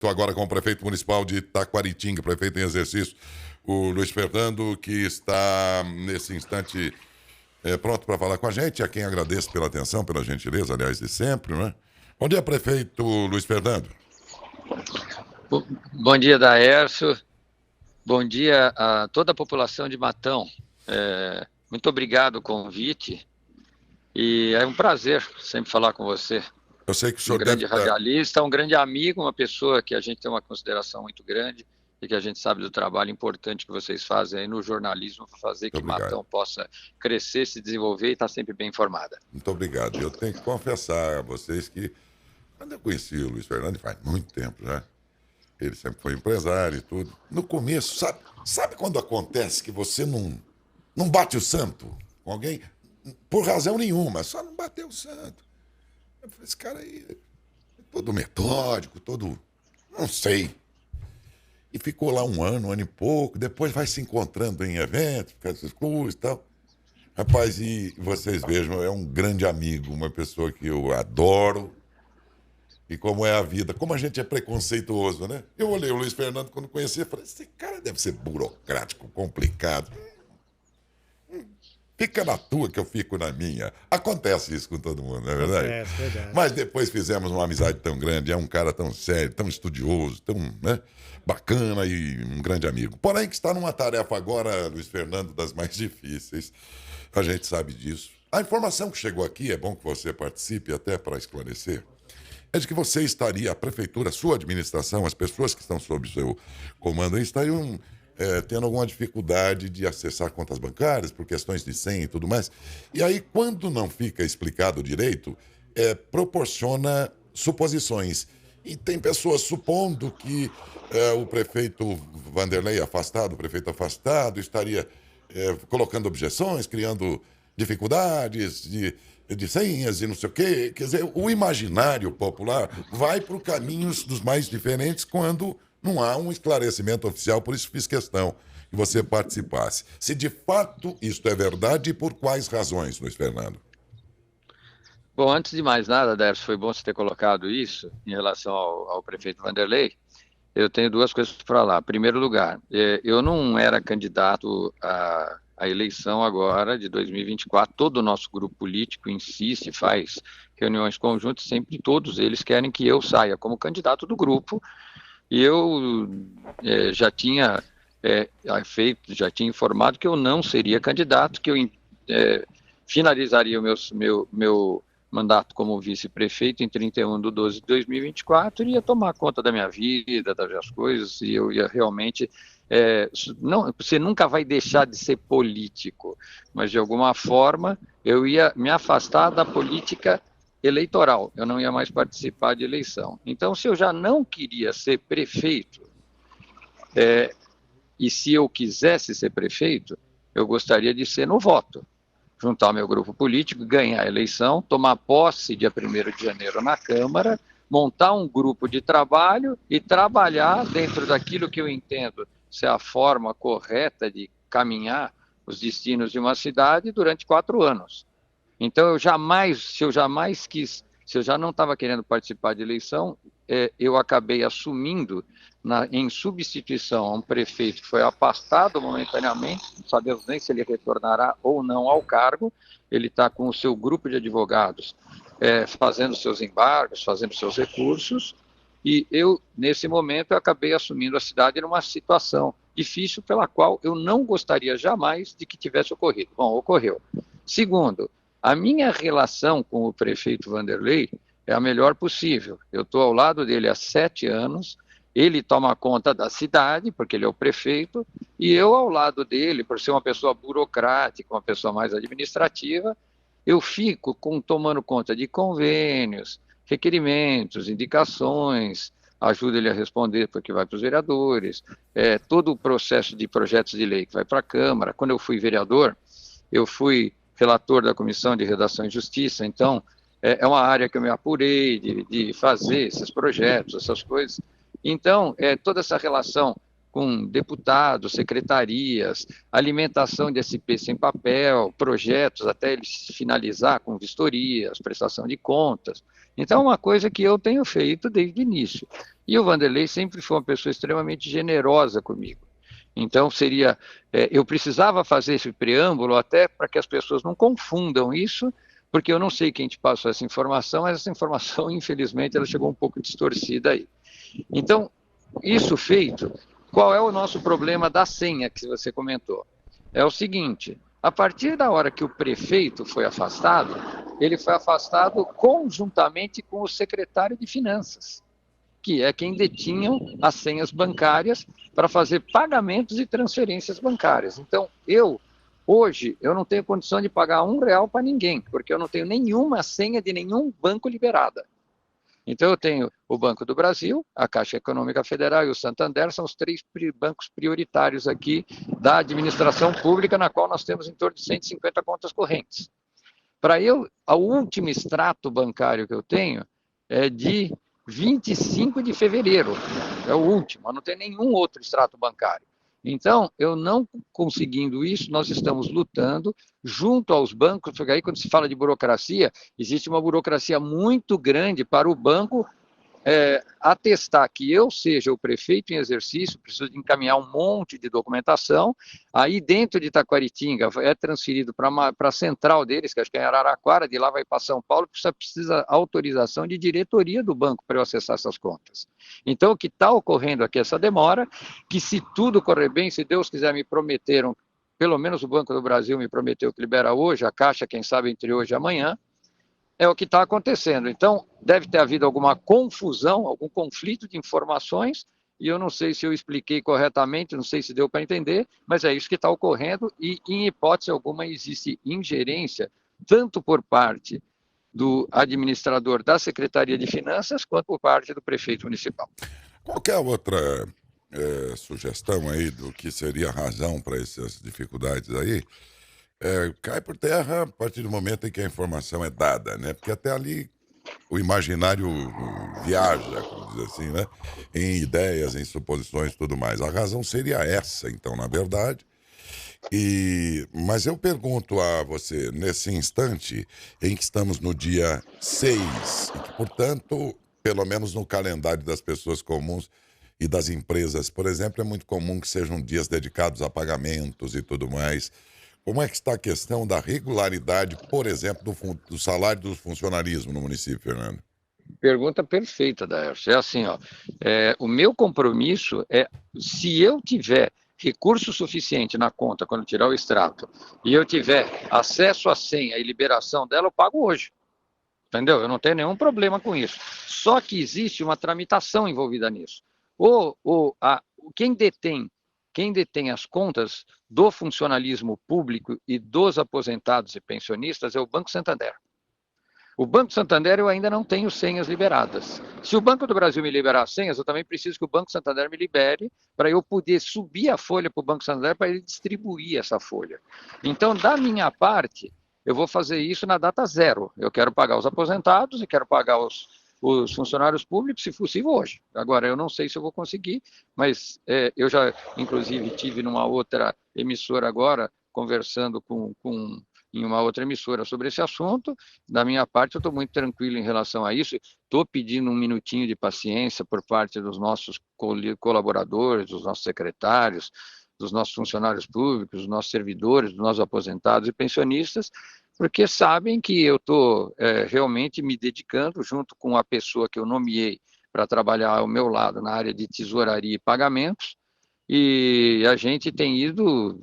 Estou agora com o prefeito municipal de Taquaritinga, prefeito em exercício, o Luiz Fernando, que está nesse instante pronto para falar com a gente, a quem agradeço pela atenção, pela gentileza, aliás, de sempre, né? Bom dia, prefeito Luiz Fernando. Bom dia, Daércio. Bom dia a toda a população de Matão. Muito obrigado o convite e é um prazer sempre falar com você. Eu sei que o senhor Um grande radialista, um grande amigo, uma pessoa que a gente tem uma consideração muito grande e que a gente sabe do trabalho importante que vocês fazem aí no jornalismo para fazer que Matão possa crescer, se desenvolver e estar sempre bem informada. Muito obrigado. Eu tenho que confessar a vocês que quando eu conheci o Luiz Fernando, faz muito tempo já, ele sempre foi empresário e tudo. No começo, sabe quando acontece que você não bate o santo com alguém? Por razão nenhuma, só não bateu o santo. Eu falei, esse cara aí é todo metódico, todo... não sei. E ficou lá um ano e pouco, depois vai se encontrando em eventos, essas coisas e tal. Rapaz, e vocês vejam, é um grande amigo, uma pessoa que eu adoro. E como é a vida, como a gente é preconceituoso, né? Eu olhei o Luiz Fernando quando conheci e falei, esse cara deve ser burocrático, complicado. Fica na tua que eu fico na minha. Acontece isso com todo mundo, não é verdade? Verdade. Mas depois fizemos uma amizade tão grande, é um cara tão sério, tão estudioso, tão bacana e um grande amigo. Porém, que está numa tarefa agora, Luiz Fernando, das mais difíceis. A gente sabe disso. A informação que chegou aqui, é bom que você participe até para esclarecer, é de que você estaria, a prefeitura, a sua administração, as pessoas que estão sob o seu comando aí, estariam tendo alguma dificuldade de acessar contas bancárias por questões de senha e tudo mais. E aí, quando não fica explicado direito, proporciona suposições. E tem pessoas supondo que o prefeito Vanderlei afastado, o prefeito afastado, estaria colocando objeções, criando dificuldades de senhas e não sei o quê. Quer dizer, o imaginário popular vai por caminhos dos mais diferentes quando não há um esclarecimento oficial, por isso fiz questão que você participasse. Se de fato isto é verdade e por quais razões, Luiz Fernando? Bom, antes de mais nada, Décio, foi bom você ter colocado isso em relação ao prefeito Vanderlei. Eu tenho duas coisas para falar. Em primeiro lugar, eu não era candidato à eleição agora de 2024. Todo o nosso grupo político insiste, faz reuniões conjuntas, sempre todos eles querem que eu saia como candidato do grupo. E eu já tinha já tinha informado que eu não seria candidato, que eu finalizaria o meu mandato como vice-prefeito em 31/12/2024 e ia tomar conta da minha vida, das minhas coisas, e eu ia realmente... você nunca vai deixar de ser político, mas de alguma forma eu ia me afastar da política eleitoral, eu não ia mais participar de eleição. Então, se eu já não queria ser prefeito, e se eu quisesse ser prefeito, eu gostaria de ser no voto, juntar o meu grupo político, ganhar a eleição, tomar posse dia 1º de janeiro na Câmara, montar um grupo de trabalho e trabalhar dentro daquilo que eu entendo ser a forma correta de caminhar os destinos de uma cidade durante 4 anos. Então, se eu já não estava querendo participar de eleição, eu acabei assumindo em substituição a um prefeito que foi afastado momentaneamente, não sabemos nem se ele retornará ou não ao cargo. Ele está com o seu grupo de advogados fazendo seus embargos, fazendo seus recursos, e eu, nesse momento, eu acabei assumindo a cidade numa situação difícil pela qual eu não gostaria jamais de que tivesse ocorrido. Bom, ocorreu. Segundo, a minha relação com o prefeito Vanderlei é a melhor possível. Eu estou ao lado dele há 7 anos, ele toma conta da cidade, porque ele é o prefeito, e eu ao lado dele, por ser uma pessoa burocrática, uma pessoa mais administrativa, eu fico tomando conta de convênios, requerimentos, indicações, ajuda ele a responder porque vai para os vereadores, todo o processo de projetos de lei que vai para a Câmara. Quando eu fui vereador, eu fui relator da Comissão de Redação e Justiça, então é uma área que eu me apurei de fazer esses projetos, essas coisas. Então, toda essa relação com deputados, secretarias, alimentação de SP sem papel, projetos até ele finalizar com vistorias, prestação de contas. Então, é uma coisa que eu tenho feito desde o início. E o Vanderlei sempre foi uma pessoa extremamente generosa comigo. Então, eu precisava fazer esse preâmbulo até para que as pessoas não confundam isso, porque eu não sei quem te passou essa informação, mas essa informação, infelizmente, ela chegou um pouco distorcida aí. Então, isso feito, qual é o nosso problema da senha que você comentou? É o seguinte, a partir da hora que o prefeito foi afastado, ele foi afastado conjuntamente com o secretário de Finanças, que é quem detinham as senhas bancárias para fazer pagamentos e transferências bancárias. Então, hoje, eu não tenho condição de pagar R$ 1 para ninguém, porque eu não tenho nenhuma senha de nenhum banco liberada. Então, eu tenho o Banco do Brasil, a Caixa Econômica Federal e o Santander, são os 3 bancos prioritários aqui da administração pública, na qual nós temos em torno de 150 contas correntes. O último extrato bancário que eu tenho é de 25 de fevereiro, é o último, eu não tenho nenhum outro extrato bancário. Então, eu não conseguindo isso, nós estamos lutando junto aos bancos, porque aí quando se fala de burocracia, existe uma burocracia muito grande para o banco atestar que eu seja o prefeito em exercício, preciso de encaminhar um monte de documentação, aí dentro de Taquaritinga é transferido para a central deles, que acho que é em Araraquara, de lá vai para São Paulo, precisa autorização de diretoria do banco para eu acessar essas contas. Então, o que está ocorrendo aqui, essa demora, que se tudo correr bem, se Deus quiser, me prometeram, pelo menos o Banco do Brasil me prometeu que libera hoje, a Caixa, quem sabe, entre hoje e amanhã, é o que está acontecendo. Então, deve ter havido alguma confusão, algum conflito de informações, e eu não sei se eu expliquei corretamente, não sei se deu para entender, mas é isso que está ocorrendo, e em hipótese alguma existe ingerência, tanto por parte do administrador da Secretaria de Finanças, quanto por parte do prefeito municipal. Qualquer outra sugestão aí do que seria a razão para essas dificuldades aí, cai por terra a partir do momento em que a informação é dada, né? Porque até ali o imaginário viaja, como diz assim, né? Em ideias, em suposições e tudo mais. A razão seria essa, então, na verdade. Mas eu pergunto a você, nesse instante em que estamos no dia 6, e que, portanto, pelo menos no calendário das pessoas comuns e das empresas, por exemplo, é muito comum que sejam dias dedicados a pagamentos e tudo mais. Como é que está a questão da regularidade, por exemplo, do salário do funcionalismo no município, Fernando? Pergunta perfeita, Daércio. É assim, o meu compromisso é, se eu tiver recurso suficiente na conta quando tirar o extrato e eu tiver acesso à senha e liberação dela, eu pago hoje. Entendeu? Eu não tenho nenhum problema com isso. Só que existe uma tramitação envolvida nisso. Quem detém as contas do funcionalismo público e dos aposentados e pensionistas é o Banco Santander. O Banco Santander eu ainda não tenho senhas liberadas. Se o Banco do Brasil me liberar as senhas, eu também preciso que o Banco Santander me libere para eu poder subir a folha para o Banco Santander para ele distribuir essa folha. Então, da minha parte, eu vou fazer isso na data zero. Eu quero pagar os aposentados e quero pagar os funcionários públicos, se possível, hoje. Agora, eu não sei se eu vou conseguir, mas eu já, inclusive, tive numa outra emissora agora, conversando em uma outra emissora sobre esse assunto. Da minha parte, eu estou muito tranquilo em relação a isso. Estou pedindo um minutinho de paciência por parte dos nossos colaboradores, dos nossos secretários, dos nossos funcionários públicos, dos nossos servidores, dos nossos aposentados e pensionistas, porque sabem que eu estou realmente me dedicando, junto com a pessoa que eu nomeei para trabalhar ao meu lado na área de tesouraria e pagamentos, e a gente tem ido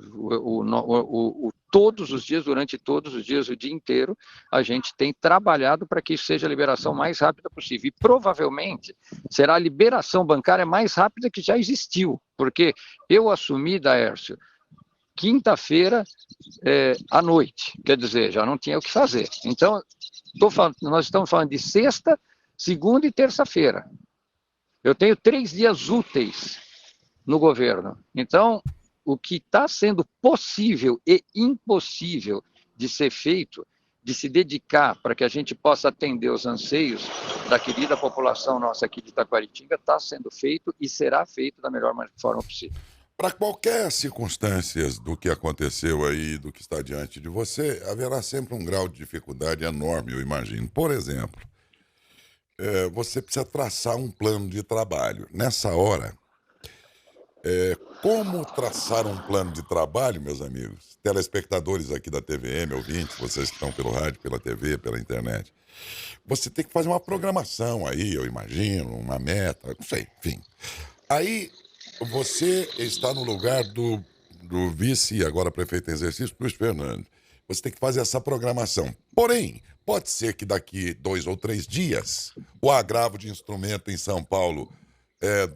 todos os dias, durante todos os dias, o dia inteiro, a gente tem trabalhado para que isso seja a liberação mais rápida possível. E provavelmente será a liberação bancária mais rápida que já existiu, porque eu assumi, Daércio, quinta-feira à noite, quer dizer, já não tinha o que fazer. Então, nós estamos falando de sexta, segunda e terça-feira. Eu tenho 3 dias úteis no governo. Então, o que está sendo possível e impossível de ser feito, de se dedicar para que a gente possa atender os anseios da querida população nossa aqui de Taquaritinga, está sendo feito e será feito da melhor forma possível. Para qualquer circunstância do que aconteceu aí, do que está diante de você, haverá sempre um grau de dificuldade enorme, eu imagino. Por exemplo, você precisa traçar um plano de trabalho. Nessa hora, como traçar um plano de trabalho, meus amigos, telespectadores aqui da TVM, ouvintes, vocês que estão pelo rádio, pela TV, pela internet, você tem que fazer uma programação aí, eu imagino, uma meta, não sei, enfim. Aí você está no lugar do vice, e agora prefeito em exercício, Luiz Fernando. Você tem que fazer essa programação. Porém, pode ser que daqui 2 ou 3 dias o agravo de instrumento em São Paulo eh,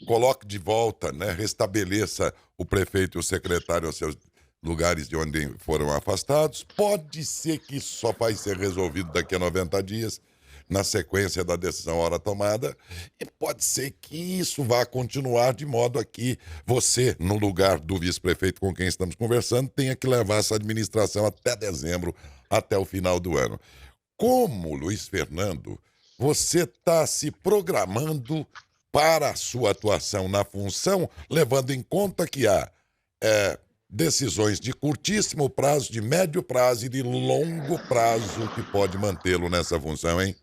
coloque de volta, né, restabeleça o prefeito e o secretário aos seus lugares de onde foram afastados. Pode ser que isso só vai ser resolvido daqui a 90 dias, na sequência da decisão hora tomada, e pode ser que isso vá continuar de modo a que você, no lugar do vice-prefeito com quem estamos conversando, tenha que levar essa administração até dezembro, até o final do ano. Como, Luiz Fernando, você está se programando para a sua atuação na função, levando em conta que há decisões de curtíssimo prazo, de médio prazo e de longo prazo que pode mantê-lo nessa função, hein?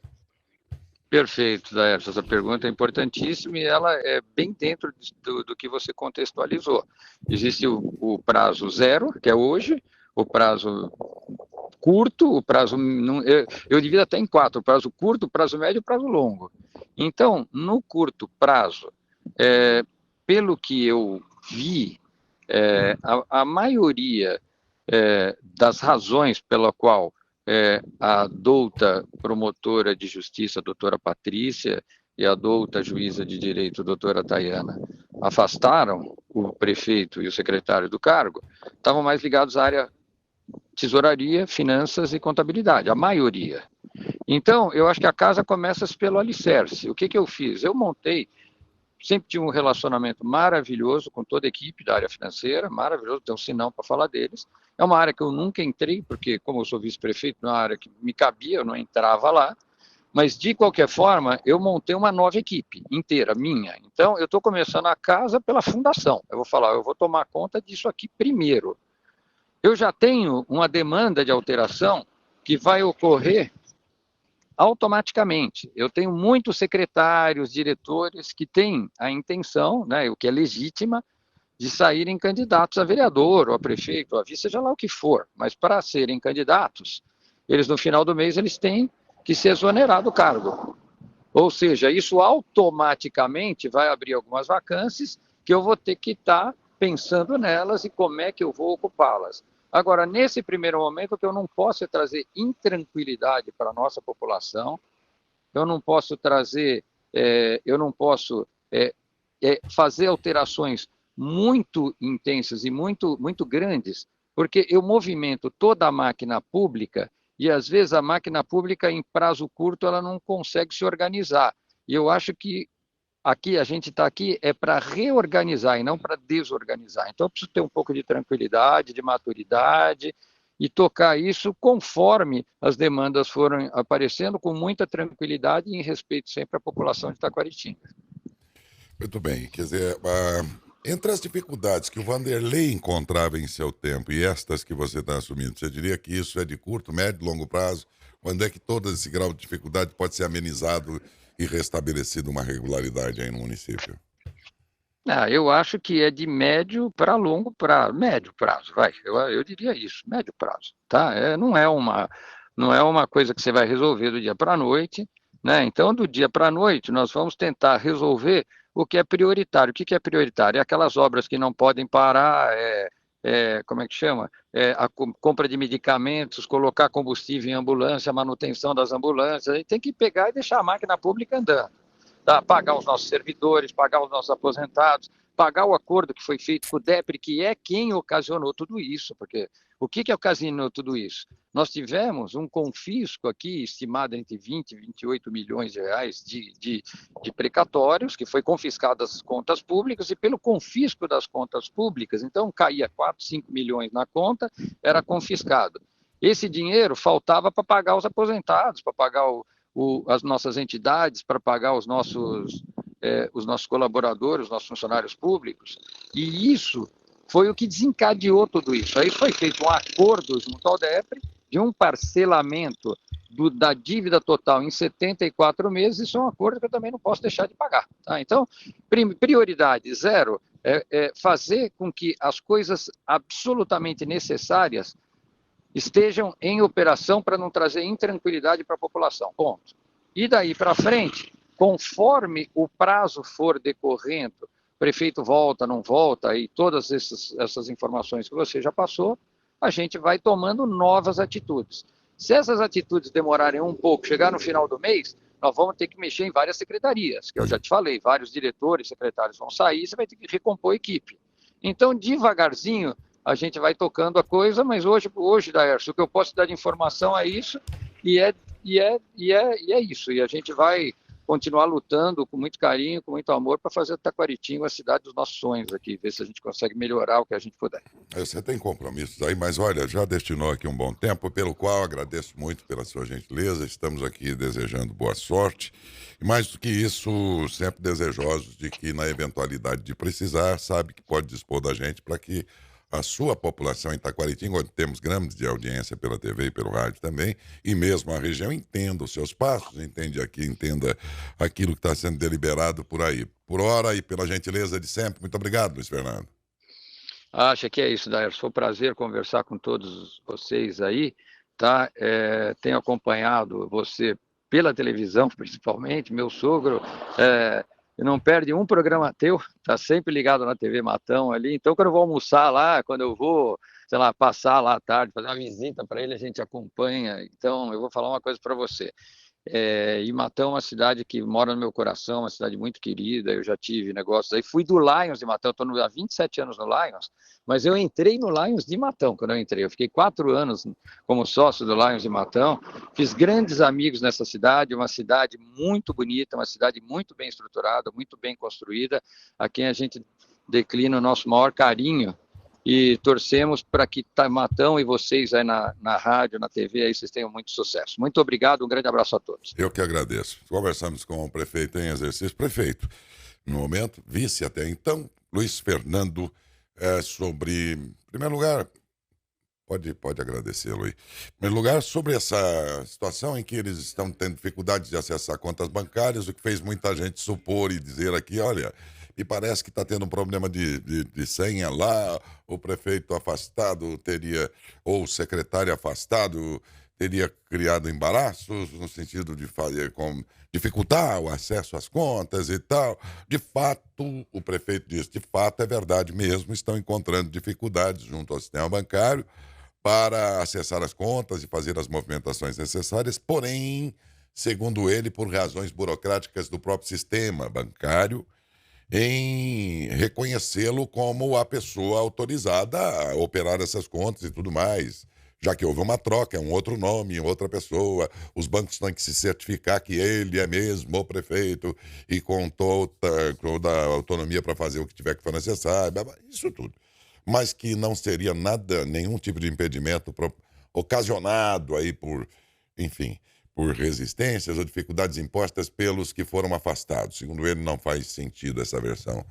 Perfeito, Daércio. Essa pergunta é importantíssima e ela é bem dentro do que você contextualizou. Existe o prazo zero, que é hoje, o prazo curto, o prazo. Eu divido até em 4: o prazo curto, o prazo médio e o prazo longo. Então, no curto prazo, pelo que eu vi, a maioria das razões pela qual a douta promotora de justiça, doutora Patrícia, e a douta juíza de direito, doutora Tayana, afastaram o prefeito e o secretário do cargo, estavam mais ligados à área tesouraria, finanças e contabilidade, a maioria. Então, eu acho que a casa começa pelo alicerce. O que eu fiz? Eu montei, sempre tive um relacionamento maravilhoso com toda a equipe da área financeira, maravilhoso, tenho um sinão para falar deles. É uma área que eu nunca entrei, porque como eu sou vice-prefeito, não é uma área que me cabia, eu não entrava lá. Mas, de qualquer forma, eu montei uma nova equipe inteira, minha. Então, eu estou começando a casa pela fundação. Eu vou falar, eu vou tomar conta disso aqui primeiro. Eu já tenho uma demanda de alteração que vai ocorrer automaticamente. Eu tenho muitos secretários, diretores que têm a intenção, né, o que é legítima, de saírem candidatos a vereador, ou a prefeito, ou a vice, seja lá o que for. Mas para serem candidatos, eles no final do mês eles têm que se exonerar do cargo. Ou seja, isso automaticamente vai abrir algumas vacâncias que eu vou ter que estar pensando nelas e como é que eu vou ocupá-las. Agora, nesse primeiro momento, o que eu não posso é trazer intranquilidade para a nossa população, eu não posso trazer, fazer alterações muito intensas e muito grandes, porque eu movimento toda a máquina pública e, às vezes, a máquina pública, em prazo curto, ela não consegue se organizar. E eu acho que aqui a gente está aqui para reorganizar e não para desorganizar. Então, eu preciso ter um pouco de tranquilidade, de maturidade e tocar isso conforme as demandas foram aparecendo, com muita tranquilidade e em respeito sempre à população de Taquaritinga. Muito bem, quer dizer, entre as dificuldades que o Vanderlei encontrava em seu tempo e estas que você está assumindo, você diria que isso é de curto, médio, longo prazo? Quando é que todo esse grau de dificuldade pode ser amenizado e restabelecido uma regularidade aí no município? Eu acho que é de médio para longo prazo, médio prazo, vai, eu diria isso, médio prazo, tá? Não é uma coisa que você vai resolver do dia para a noite, né? Então, do dia para a noite, nós vamos tentar resolver o que é prioritário. O que é prioritário? É aquelas obras que não podem parar, como é que chama? A compra de medicamentos, colocar combustível em ambulância, manutenção das ambulâncias, aí tem que pegar e deixar a máquina pública andando. Tá? Pagar os nossos servidores, pagar os nossos aposentados, pagar o acordo que foi feito com o DEPRE, que é quem ocasionou tudo isso, porque o que ocasionou tudo isso? Nós tivemos um confisco aqui, estimado entre 20 e 28 milhões de reais de precatórios, que foi confiscado das contas públicas, e pelo confisco das contas públicas, então caía 4, 5 milhões na conta, era confiscado. Esse dinheiro faltava para pagar os aposentados, para pagar as nossas entidades, para pagar os nossos colaboradores, os nossos funcionários públicos, e isso foi o que desencadeou tudo isso. Aí foi feito um acordo junto ao DEPRE, de um parcelamento da dívida total em 74 meses, isso é um acordo que eu também não posso deixar de pagar. Tá? Então, prioridade zero é fazer com que as coisas absolutamente necessárias estejam em operação para não trazer intranquilidade para a população. Ponto. E daí para frente, conforme o prazo for decorrendo, o prefeito volta, não volta, e todas essas informações que você já passou, a gente vai tomando novas atitudes. Se essas atitudes demorarem um pouco, chegar no final do mês, nós vamos ter que mexer em várias secretarias, que eu já te falei, vários diretores, secretários vão sair, você vai ter que recompor a equipe. Então, devagarzinho, a gente vai tocando a coisa, mas hoje, Daércio, o que eu posso dar de informação é isso, e é isso. E a gente vai continuar lutando com muito carinho, com muito amor, para fazer Taquaritinga a cidade dos nossos sonhos aqui, ver se a gente consegue melhorar o que a gente puder. Você tem compromissos aí, mas olha, já destinou aqui um bom tempo, pelo qual agradeço muito pela sua gentileza. Estamos aqui desejando boa sorte. E mais do que isso, sempre desejosos de que, na eventualidade de precisar, sabe que pode dispor da gente para que a sua população em Taquaritinga, onde temos grandes de audiência pela TV e pelo rádio também, e mesmo a região, entenda os seus passos, entenda aquilo que está sendo deliberado por aí. Por hora e pela gentileza de sempre. Muito obrigado, Luiz Fernando. Acha que é isso, Daércio. Foi um prazer conversar com todos vocês aí, tá? Tenho acompanhado você pela televisão, principalmente, meu sogro não perde um programa teu, tá sempre ligado na TV Matão ali, então quando eu vou almoçar lá, quando eu vou, sei lá, passar lá à tarde, fazer uma visita para ele, a gente acompanha. Então eu vou falar uma coisa para você. E Matão é uma cidade que mora no meu coração, uma cidade muito querida, eu já tive negócios aí, fui do Lions de Matão, estou há 27 anos no Lions, mas eu entrei no Lions de Matão quando eu entrei, eu fiquei 4 anos como sócio do Lions de Matão, fiz grandes amigos nessa cidade, uma cidade muito bonita, uma cidade muito bem estruturada, muito bem construída, a quem a gente declina o nosso maior carinho, e torcemos para que Matão e vocês aí na rádio, na TV, aí vocês tenham muito sucesso. Muito obrigado, um grande abraço a todos. Eu que agradeço. Conversamos com o prefeito em exercício, prefeito, no momento, vice até então, Luiz Fernando, sobre, em primeiro lugar, pode agradecer, Luiz. Em primeiro lugar, sobre essa situação em que eles estão tendo dificuldade de acessar contas bancárias, o que fez muita gente supor e dizer aqui, olha, e parece que está tendo um problema de senha lá, o prefeito afastado teria, ou o secretário afastado teria criado embaraços no sentido de fazer dificultar o acesso às contas e tal. De fato, o prefeito disse, de fato é verdade mesmo, estão encontrando dificuldades junto ao sistema bancário para acessar as contas e fazer as movimentações necessárias, porém, segundo ele, por razões burocráticas do próprio sistema bancário, em reconhecê-lo como a pessoa autorizada a operar essas contas e tudo mais. Já que houve uma troca, é um outro nome, outra pessoa, os bancos têm que se certificar que ele é mesmo o prefeito e com toda a autonomia para fazer o que tiver que for necessário, isso tudo. Mas que não seria nada, nenhum tipo de impedimento ocasionado aí por, enfim, por resistências ou dificuldades impostas pelos que foram afastados. Segundo ele, não faz sentido essa versão.